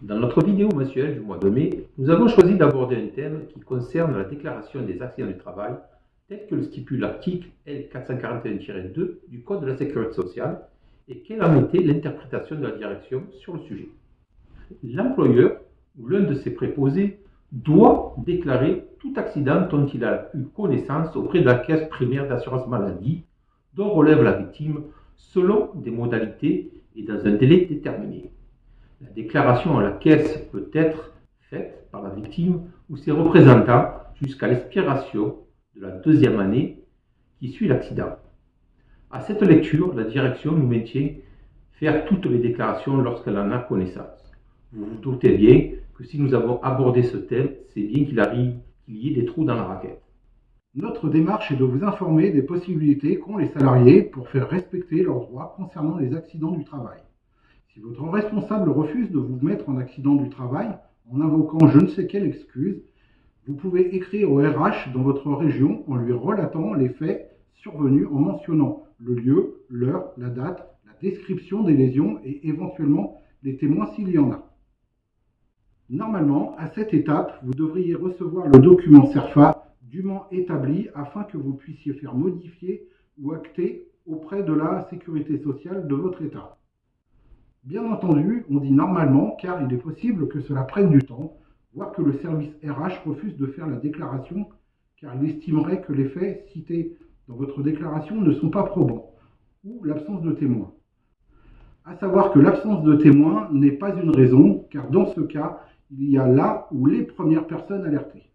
Dans notre vidéo mensuelle du mois de mai, nous avons choisi d'aborder un thème qui concerne la déclaration des accidents du travail, tel que le stipule l'article L441-2 du Code de la sécurité sociale et quelle en était l'interprétation de la direction sur le sujet. L'employeur ou l'un de ses préposés doit déclarer tout accident dont il a eu connaissance auprès de la caisse primaire d'assurance maladie dont relève la victime selon des modalités et dans un délai déterminé. La déclaration à la caisse peut être faite par la victime ou ses représentants jusqu'à l'expiration de la deuxième année qui suit l'accident. À cette lecture, la direction nous maintient faire toutes les déclarations lorsqu'elle en a connaissance. Vous vous doutez bien que si nous avons abordé ce thème, c'est bien qu'il arrive qu'il y ait des trous dans la raquette. Notre démarche est de vous informer des possibilités qu'ont les salariés pour faire respecter leurs droits concernant les accidents du travail. Si votre responsable refuse de vous mettre en accident du travail en invoquant je ne sais quelle excuse, vous pouvez écrire au RH dans votre région en lui relatant les faits survenus en mentionnant le lieu, l'heure, la date, la description des lésions et éventuellement les témoins s'il y en a. Normalement, à cette étape, vous devriez recevoir le document CERFA dûment établi afin que vous puissiez faire modifier ou acter auprès de la sécurité sociale de votre État. Bien entendu, on dit normalement car il est possible que cela prenne du temps, voire que le service RH refuse de faire la déclaration car il estimerait que les faits cités dans votre déclaration ne sont pas probants, ou l'absence de témoins. À savoir que l'absence de témoins n'est pas une raison, car dans ce cas, il y a là ou les premières personnes alertées.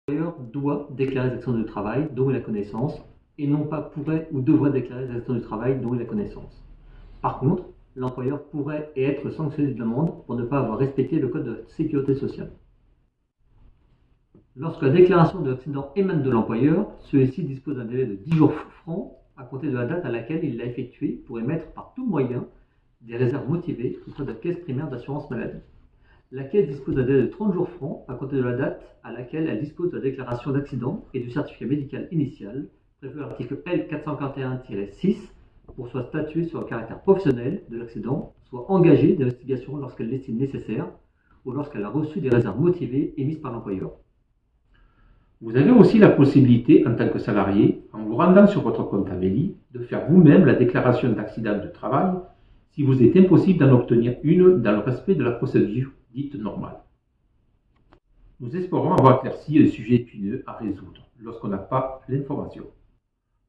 L'employeur doit déclarer les accidents du travail dont il a connaissance et non pas pourrait ou devrait déclarer les accidents du travail dont il a connaissance. Par contre, l'employeur pourrait être sanctionné d'une amende pour ne pas avoir respecté le code de la sécurité sociale. Lorsque la déclaration de l'accident émane de l'employeur, celui-ci dispose d'un délai de 10 jours francs à compter de la date à laquelle il l'a effectué pour émettre par tout moyen des réserves motivées auprès de la caisse primaire d'assurance maladie. La caisse dispose d'un délai de 30 jours francs à compter de la date à laquelle elle dispose de la déclaration d'accident et du certificat médical initial prévu à l'article L441-6 pour soit statuer sur le caractère professionnel de l'accident, soit engager des investigations lorsqu'elle l'estime nécessaire ou lorsqu'elle a reçu des réserves motivées émises par l'employeur. Vous avez aussi la possibilité, en tant que salarié, en vous rendant sur votre compte Amélie, de faire vous-même la déclaration d'accident de travail si vous est impossible d'en obtenir une dans le respect de la procédure dite normale. Nous espérons avoir éclairci un sujet épineux à résoudre lorsqu'on n'a pas l'information.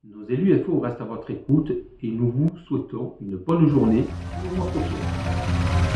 Nos élus FO restent à votre écoute et nous vous souhaitons une bonne journée et au mois prochain.